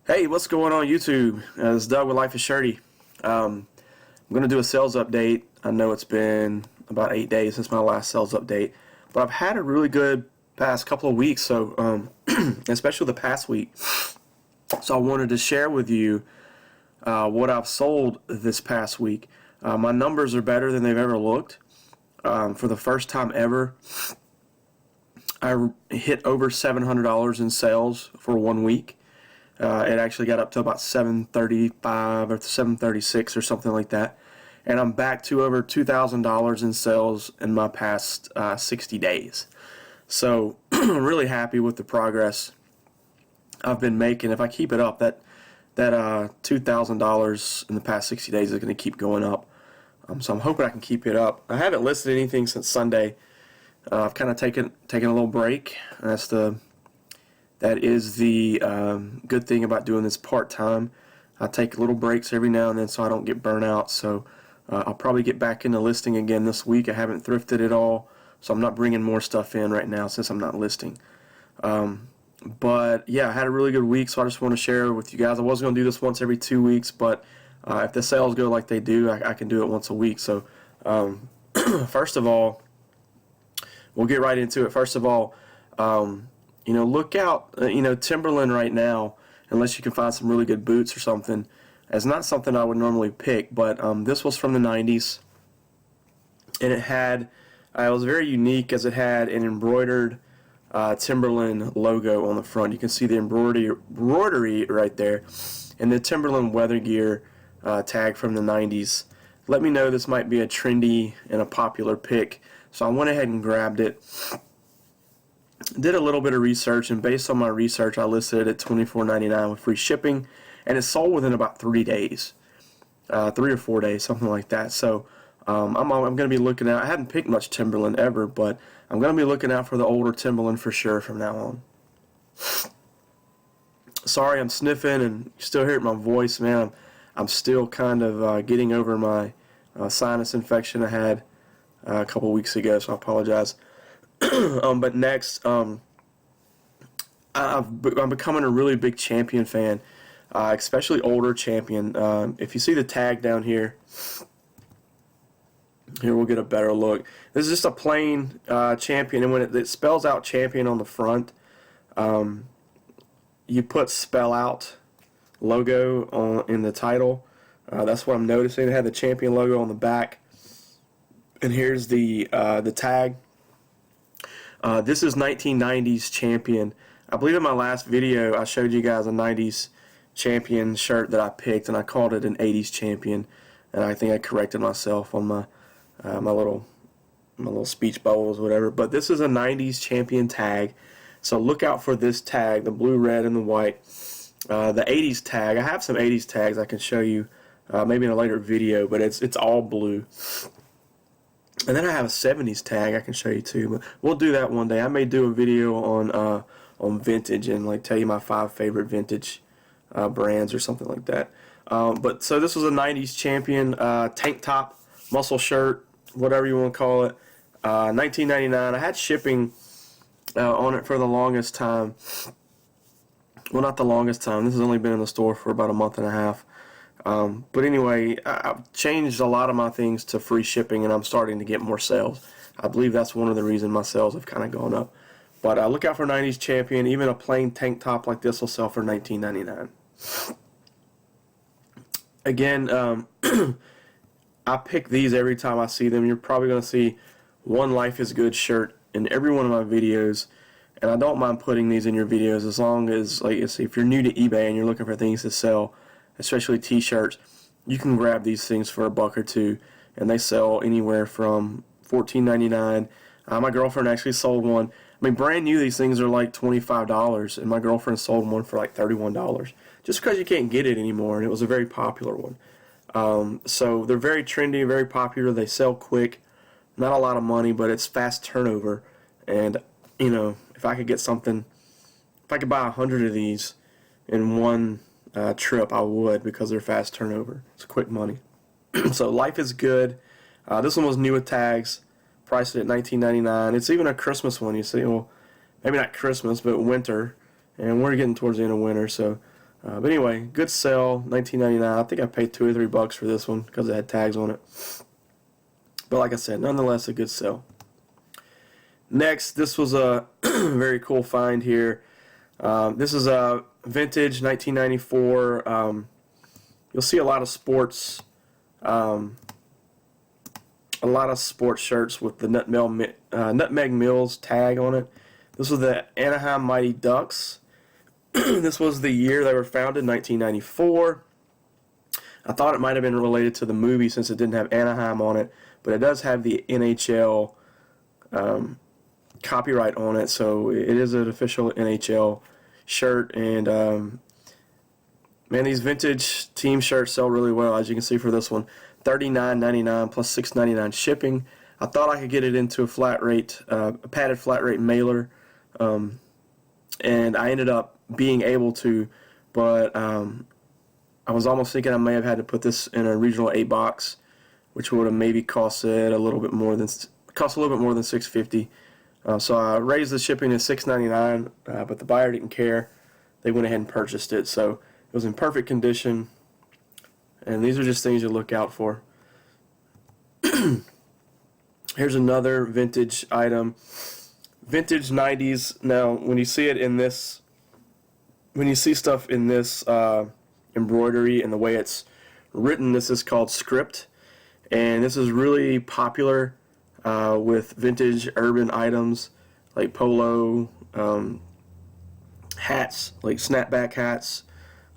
Hey, what's going on YouTube? It's Doug with Life is Shirty. I'm going to do a sales update. I know it's been about 8 days since my last sales update, but I've had a really good past couple of weeks, so especially the past week. So I wanted to share with you what I've sold this past week. My numbers are better than they've ever looked. For the first time ever, I hit over $700 in sales for 1 week. It actually got up to about 735 or 736 or something like that. And I'm back to over $2,000 in sales in my past 60 days. So I'm really happy with the progress I've been making. If I keep it up, that $2,000 in the past 60 days is going to keep going up. So I'm hoping I can keep it up. I haven't listed anything since Sunday. I've kind of taken a little break. That is the good thing about doing this part-time. I take little breaks every now and then so I don't get burnt out. So I'll probably get back into listing again this week. I haven't thrifted at all, so I'm not bringing more stuff in right now since I'm not listing. But yeah, I had a really good week, so I just want to share with you guys. I was going to do this once every 2 weeks, but if the sales go like they do, I can do it once a week. So first of all, we'll get right into it. First of all, look out, Timberland right now, unless you can find some really good boots or something, is not something I would normally pick, but this was from the 90s, and it was very unique as it had an embroidered Timberland logo on the front. You can see the embroidery right there, and the Timberland weather gear tag from the 90s. Let me know this might be a trendy and a popular pick, so I went ahead and grabbed it. Did a little bit of research, and based on my research, I listed it at $24.99 with free shipping, and it sold within about 3 days, 3 or 4 days, something like that. So I'm going to be looking out. I hadn't picked much Timberland ever, but I'm going to be looking out for the older Timberland for sure from now on. Sorry, I'm sniffing, and you still hear my voice, man. I'm still kind of getting over my sinus infection I had a couple weeks ago, so I apologize. But next, I'm becoming a really big Champion fan, especially older Champion. If you see the tag down here, we'll get a better look. This is just a plain Champion, and when it spells out Champion on the front, you put spell out logo in the title. That's what I'm noticing. It had the Champion logo on the back, and here's the tag. This is 1990s Champion. I believe in my last video I showed you guys a 90s Champion shirt that I picked, and I called it an 80s Champion, and I think I corrected myself on my my little speech bubbles, whatever. But this is a 90s Champion tag, so look out for this tag, the blue, red, and the white. The 80s tag, I have some 80s tags I can show you maybe in a later video, but it's all blue. And then I have a 70s tag I can show you too, but we'll do that one day. I may do a video on vintage and like tell you my 5 favorite vintage brands or something like that. But so this was a 90s Champion tank top, muscle shirt, whatever you want to call it. $19.99. I had shipping on it for the longest time. Well, not the longest time. This has only been in the store for about a month and a half. But anyway, I've changed a lot of my things to free shipping, and I'm starting to get more sales. I believe that's one of the reasons my sales have kind of gone up. But look out for 90s Champion. Even a plain tank top like this will sell for $19.99. Again, I pick these every time I see them. You're probably going to see one Life is Good shirt in every one of my videos. And I don't mind putting these in your videos as long as, like, if you're new to eBay and you're looking for things to sell, especially T-shirts, you can grab these things for $1 or $2, and they sell anywhere from $14.99. My girlfriend actually sold one. I mean, brand new, these things are like $25, and my girlfriend sold one for like $31, just because you can't get it anymore, and it was a very popular one. So they're very trendy, very popular. They sell quick, not a lot of money, but it's fast turnover. And if I could get something, if I could buy 100 of these in one trip, I would, because they're fast turnover. It's quick money. So Life is Good. This one was new with tags, priced at $19.99. It's even a Christmas one. You see, well, maybe not Christmas, but winter, and we're getting towards the end of winter, so But anyway, good sale, $19.99. I think I paid $2 or $3 for this one because it had tags on it. But like I said, nonetheless, a good sale. Next, this was a very cool find here. This is a vintage 1994. You'll see a lot of sports shirts with the Nutmeg Mills tag on it. This was the Anaheim Mighty Ducks. This was the year they were founded, 1994. I thought it might have been related to the movie since it didn't have Anaheim on it, but it does have the NHL copyright on it, so it is an official NHL shirt. And man, these vintage team shirts sell really well, as you can see for this one. $39.99 plus $6.99 shipping. I thought I could get it into a flat rate, a padded flat rate mailer, and I ended up being able to, but I was almost thinking I may have had to put this in a regional A box, which would have maybe cost a little bit more than $6.50. So I raised the shipping to $6.99, but the buyer didn't care. They went ahead and purchased it, so it was in perfect condition. And these are just things you look out for. Here's another vintage item. Vintage 90s. Now, when you see it in this, when you see stuff in this embroidery and the way it's written, this is called script. And this is really popular with vintage urban items like polo, hats, like snapback hats.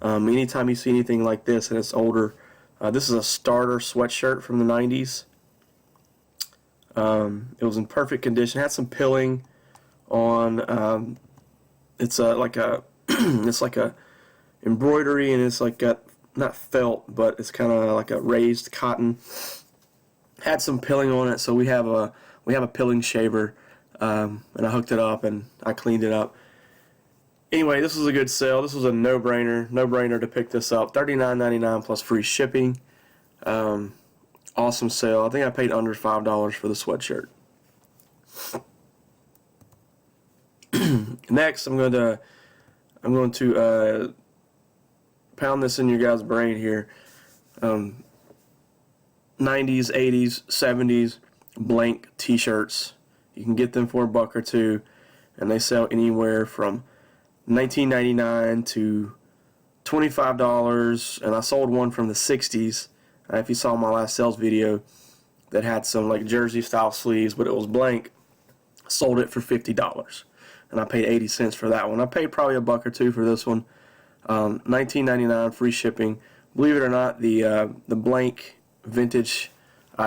Anytime you see anything like this and it's older, this is a starter sweatshirt from the 90s. It was in perfect condition. Had some pilling on. It's like a it's like a embroidery, and it's like got not felt, but it's kind of like a raised cotton. Had some pilling on it, so we have a pilling shaver, and I hooked it up and I cleaned it up. Anyway, this was a good sale. This was a no-brainer to pick this up. $39.99 plus free shipping. Awesome sale. I think I paid under $5 for the sweatshirt. Next, I'm going to pound this in your guys' brain here. 90s, 80s, 70s blank T-shirts. You can get them for $1 or $2, and they sell anywhere from $19.99 to $25, and I sold one from the 60s. If you saw my last sales video, that had some like jersey style sleeves, but it was blank. Sold it for $50, and I paid 80 cents for that one. I paid probably $1 or $2 for this one. $19.99 free shipping. Believe it or not, the blank vintage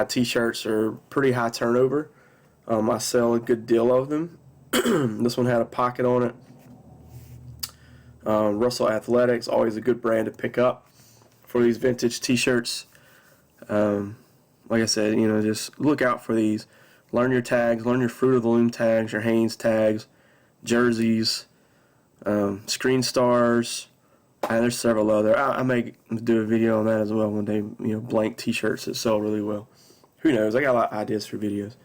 T-shirts are pretty high turnover. I sell a good deal of them. This one had a pocket on it. Russell Athletics, always a good brand to pick up for these vintage T-shirts. Like I said, just look out for these. Learn your tags, learn your Fruit of the Loom tags, your Hanes tags, jerseys, screen stars, and there's several other. I may do a video on that as well one day. Blank T-shirts that sell really well. Who knows? I got a lot of ideas for videos.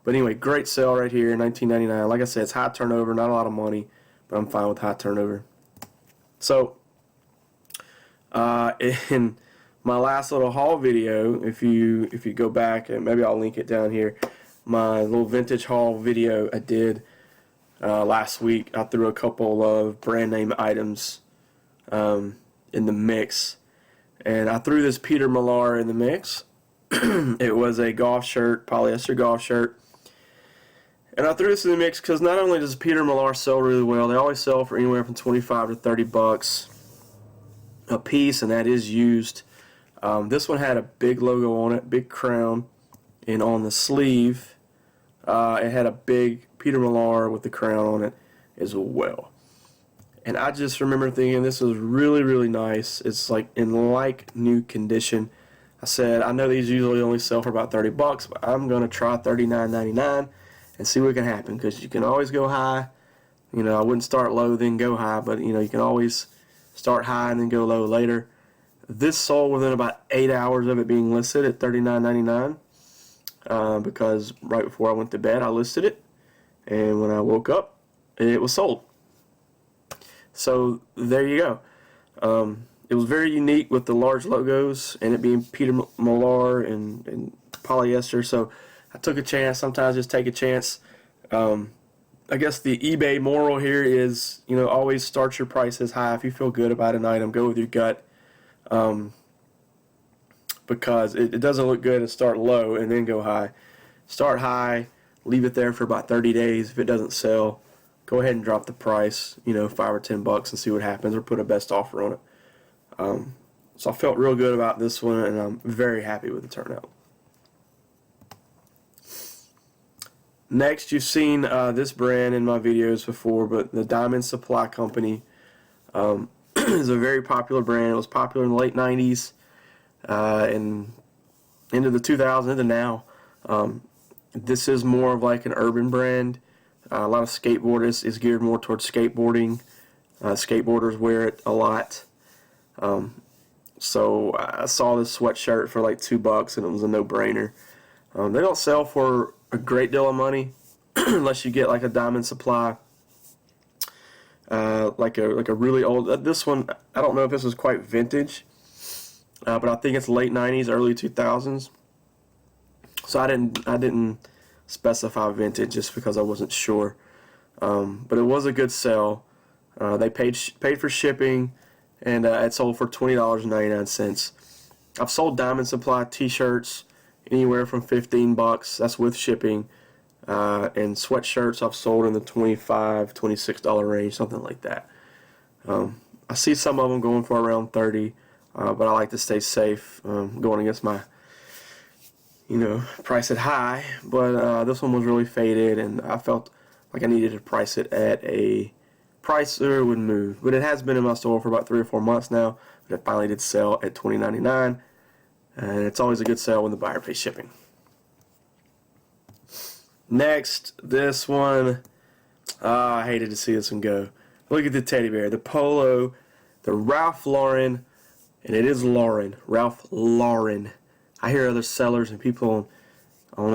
But anyway, great sale right here, $19.99. Like I said, it's high turnover, not a lot of money, but I'm fine with high turnover. So, in my last little haul video, if you go back, and maybe I'll link it down here, my little vintage haul video I did last week, I threw a couple of brand name items in the mix, and I threw this Peter Millar in the mix. It was a golf shirt, polyester golf shirt. And I threw this in the mix because not only does Peter Millar sell really well, they always sell for anywhere from $25 to $30 a piece, and that is used. This one had a big logo on it, big crown, and on the sleeve, it had a big Peter Millar with the crown on it as well. And I just remember thinking this was really, really nice. It's like in like new condition. I said, I know these usually only sell for about $30, but I'm going to try $39.99 and see what can happen, because you can always go high. I wouldn't start low then go high, but you can always start high and then go low later. This sold within about 8 hours of it being listed at $39.99, because right before I went to bed I listed it, and when I woke up it was sold. So there you go. It was very unique with the large logos and it being Peter Millar and polyester. So I took a chance. Sometimes just take a chance. I guess the eBay moral here is, always start your prices high. If you feel good about an item, go with your gut. Because it doesn't look good to start low and then go high. Start high, leave it there for about 30 days. If it doesn't sell, go ahead and drop the price, $5 or $10 and see what happens, or put a best offer on it. So I felt real good about this one, and I'm very happy with the turnout. Next, you've seen this brand in my videos before, but the Diamond Supply Company is a very popular brand. It was popular in the late 90s and into the 2000s, into now. This is more of like an urban brand. A lot of skateboarders is geared more towards skateboarding. Skateboarders wear it a lot. So I saw this sweatshirt for like $2 and it was a no-brainer. They don't sell for a great deal of money unless you get like a Diamond Supply, like a really old. This one, I don't know if this is quite vintage, but I think it's late 90s, early 2000s. So I didn't specify vintage just because I wasn't sure. But it was a good sell. They paid for shipping, and it sold for $20.99. I've sold Diamond Supply T-shirts anywhere from $15. That's with shipping. And sweatshirts I've sold in the $25, $26 range, something like that. I see some of them going for around $30, but I like to stay safe, going against my, price it high. But this one was really faded, and I felt like I needed to price it at a price where it would move. But it has been in my store for about 3 or 4 months now. But it finally did sell at $20.99, and it's always a good sale when the buyer pays shipping. Next, this one, I hated to see this one go. Look at the teddy bear, the Polo, the Ralph Lauren, and it is Lauren, Ralph Lauren. I hear other sellers and people on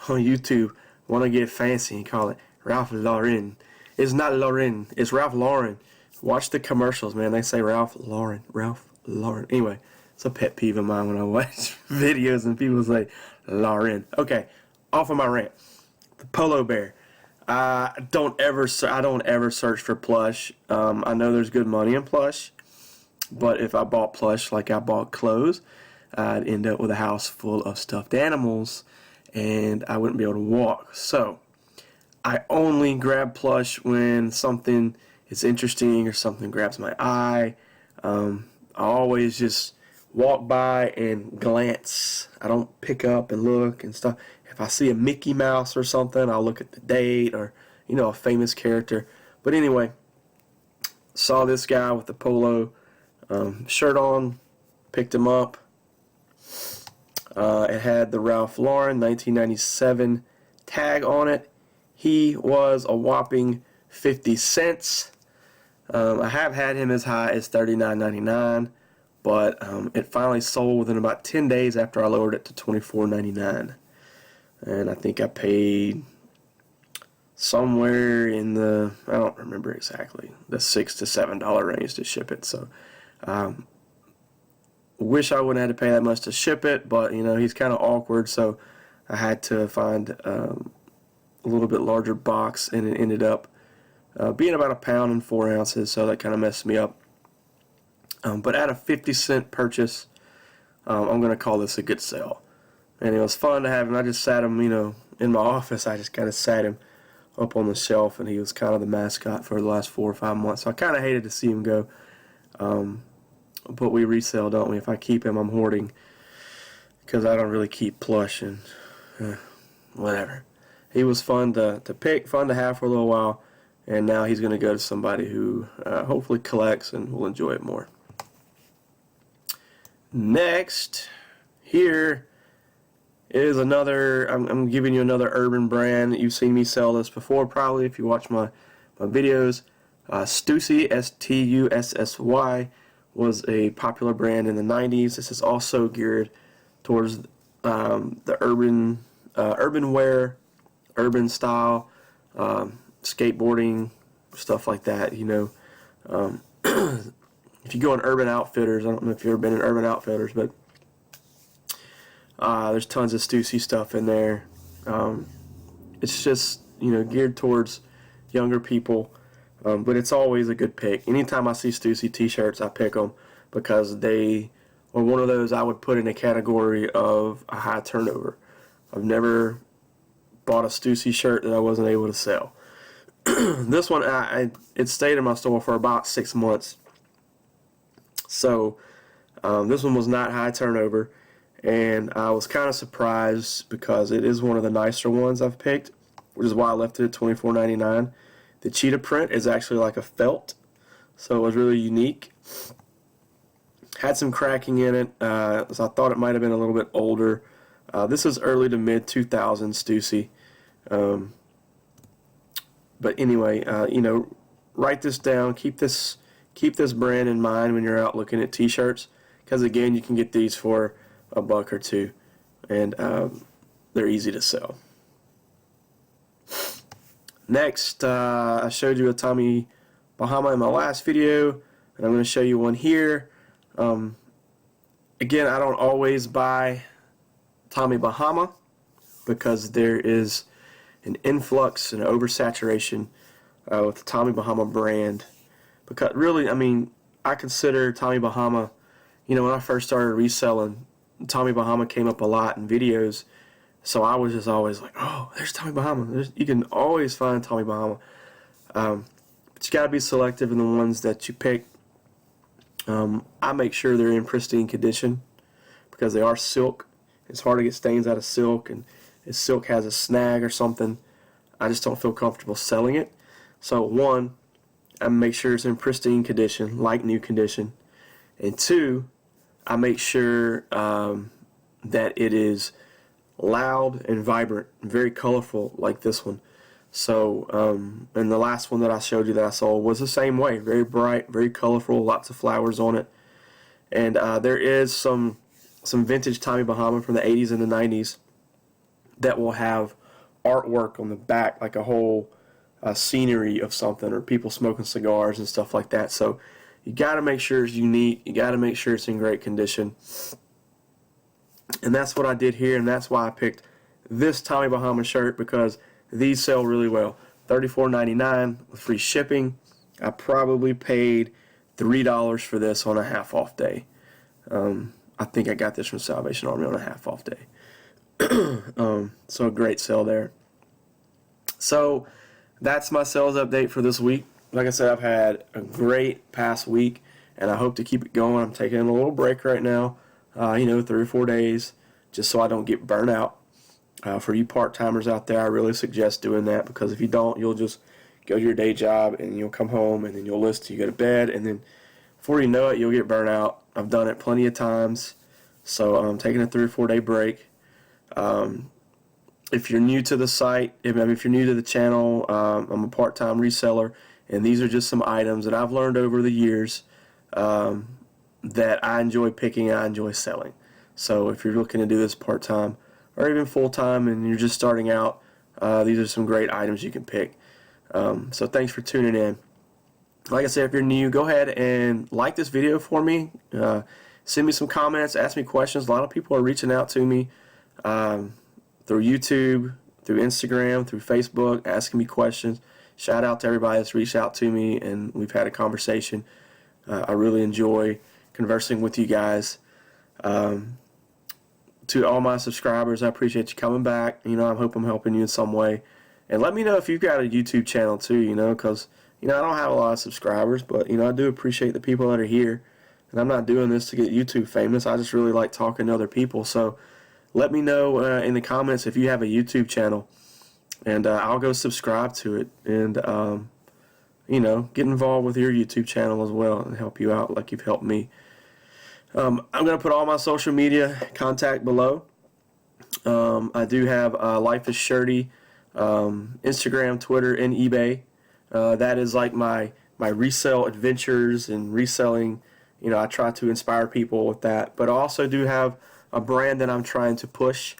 on YouTube want to get fancy and call it Ralph Lauren. It's not Lauren, it's Ralph Lauren. Watch the commercials, man. They say Ralph Lauren, Ralph Lauren. Anyway, it's a pet peeve of mine when I watch videos and people say Lauren. Okay, off of my rant. The Polo bear. I don't ever search for plush. I know there's good money in plush, but if I bought plush like I bought clothes, I'd end up with a house full of stuffed animals, and I wouldn't be able to walk. So I only grab plush when something is interesting or something grabs my eye. I always just walk by and glance. I don't pick up and look and stuff. If I see a Mickey Mouse or something, I'll look at the date or, a famous character. But anyway, saw this guy with the Polo shirt on, picked him up. It had the Ralph Lauren 1997 tag on it. He was a whopping 50 cents. I have had him as high as $39.99, but it finally sold within about 10 days after I lowered it to $24.99. And I think I paid somewhere in the, I don't remember exactly, the $6 to $7 range to ship it. So wish I wouldn't have to pay that much to ship it, but he's kind of awkward, so I had to find a little bit larger box, and it ended up being about 1 pound and 4 ounces, so that kind of messed me up. But at a 50-cent purchase, I'm going to call this a good sale. And it was fun to have him. I just sat him, in my office. I just kind of sat him up on the shelf, and he was kind of the mascot for the last 4 or 5 months. So I kind of hated to see him go. But we resell, don't we? If I keep him, I'm hoarding, because I don't really keep plush and whatever. He was fun to pick, fun to have for a little while, and now he's going to go to somebody who hopefully collects and will enjoy it more. Next, here is another, I'm giving you another urban brand. You've seen me sell this before probably if you watch my videos. Stussy, Stussy, was a popular brand in the 90s. This is also geared towards the urban wear, urban style, skateboarding, stuff like that. if you go in Urban Outfitters, I don't know if you've ever been in Urban Outfitters, but there's tons of Stussy stuff in there. It's just, you know, geared towards younger people, but it's always a good pick. Anytime I see Stussy t-shirts, I pick them because they are one of those I would put in a category of a high turnover. I've never bought a Stussy shirt that I wasn't able to sell. This one, it stayed in my store for about 6 months. So this one was not high turnover, and I was kind of surprised because it is one of the nicer ones I've picked, which is why I left it at $24.99. The cheetah print is actually like a felt, so it was really unique. Had some cracking in it, so I thought it might have been a little bit older. This is early to mid 2000s Stussy. But anyway, you know, write this down. Keep this brand in mind when you're out looking at t-shirts, because again, you can get these for $1 or $2, and they're easy to sell. Next, I showed you a Tommy Bahama in my last video, and I'm going to show you one here. Again, I don't always buy Tommy Bahama because there is an influx and oversaturation with the Tommy Bahama brand. Because really, I mean, I consider Tommy Bahama, you know, when I first started reselling, Tommy Bahama came up a lot in videos, so I was just always like, oh, there's Tommy Bahama. You can always find Tommy Bahama. But you got to be selective in the ones that you pick. I make sure they're in pristine condition because they are silk. It's hard to get stains out of silk, and if silk has a snag or something, I just don't feel comfortable selling it. So one, I make sure it's in pristine condition, like new condition, and two, I make sure that it is loud and vibrant, very colorful, like this one. So, and the last one that I showed you that I sold was the same way, very bright, very colorful, lots of flowers on it. And there is some vintage Tommy Bahama from the 80s and the 90s that will have artwork on the back, like a whole scenery of something, or people smoking cigars and stuff like that. So you got to make sure it's unique. You got to make sure it's in great condition. And that's what I did here, and that's why I picked this Tommy Bahama shirt, because these sell really well. $34.99 with free shipping. I probably paid $3 for this on a half off day. I think I got this from Salvation Army on a half off day. So a great sale there. So that's my sales update for this week. Like I said, I've had a great past week, and I hope to keep it going. I'm taking a little break right now, you know, 3 or 4 days, just so I don't get burnt out. For you part-timers out there, I really suggest doing that, because if you don't, you'll just go to your day job and you'll come home and then you'll listen till you go to bed, and then before you know it, you'll get burnt out. I've done it plenty of times, so I'm taking a 3 or 4 day break. If you're new to the site, if you're new to the channel, I'm a part-time reseller, and these are just some items that I've learned over the years that I enjoy picking and I enjoy selling. So if you're looking to do this part-time or even full-time and you're just starting out, these are some great items you can pick. So thanks for tuning in. Like I said, if you're new, go ahead and like this video for me. Send me some comments, ask me questions. A lot of people are reaching out to me through YouTube, through Instagram, through Facebook, asking me questions. Shout out to everybody that's reached out to me and we've had a conversation. I really enjoy conversing with you guys. To all my subscribers, I appreciate you coming back. You know, I hope I'm helping you in some way. And let me know if you've got a YouTube channel too, you know, because, you know, I don't have a lot of subscribers, but, you know, I do appreciate the people that are here. And I'm not doing this to get YouTube famous. I just really like talking to other people. So let me know in the comments if you have a YouTube channel, and I'll go subscribe to it and, you know, get involved with your YouTube channel as well and help you out like you've helped me. I'm going to put all my social media contact below. I do have Life is Shirty, Instagram, Twitter, and eBay. That is like my resale adventures and reselling. You know, I try to inspire people with that. But I also do have a brand that I'm trying to push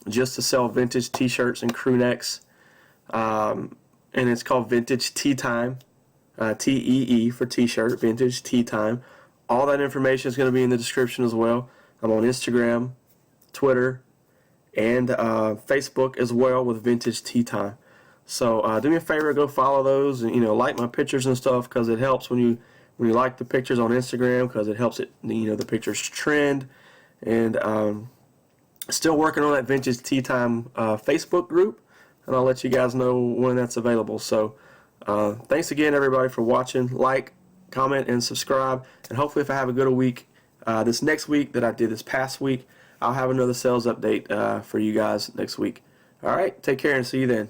just to sell vintage t-shirts and crew necks. And it's called Vintage Tea Time. T-E-E for t-shirt, Vintage Tea Time. all that information is going to be in the description as well. I'm on Instagram, Twitter, and Facebook as well with Vintage Tea Time. So do me a favor, go follow those, and like my pictures and stuff, because it helps when you like the pictures on Instagram, because it helps the pictures trend. And still working on that Vintage Tea Time Facebook group, and I'll let you guys know when that's available. So thanks again, everybody, for watching. Like, comment, and subscribe. And hopefully, if I have a good week this next week that I did this past week, I'll have another sales update for you guys next week. All right, take care and see you then.